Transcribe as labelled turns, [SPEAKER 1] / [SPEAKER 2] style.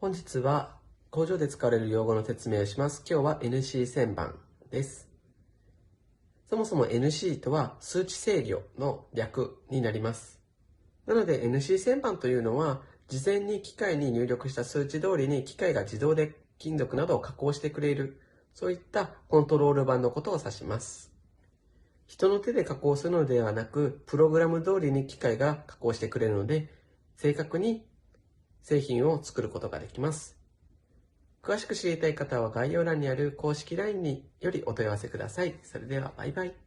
[SPEAKER 1] 本日は工場で使われる用語の説明をします。今日は NC 旋盤です。そもそも NC とは数値制御の略になります。なので NC 旋盤というのは事前に機械に入力した数値通りに機械が自動で金属などを加工してくれる、そういったコントロール板のことを指します。人の手で加工するのではなく、プログラム通りに機械が加工してくれるので、正確に製品を作ることができます。詳しく知りたい方は概要欄にある公式 LINE よりお問い合わせください。それではバイバイ。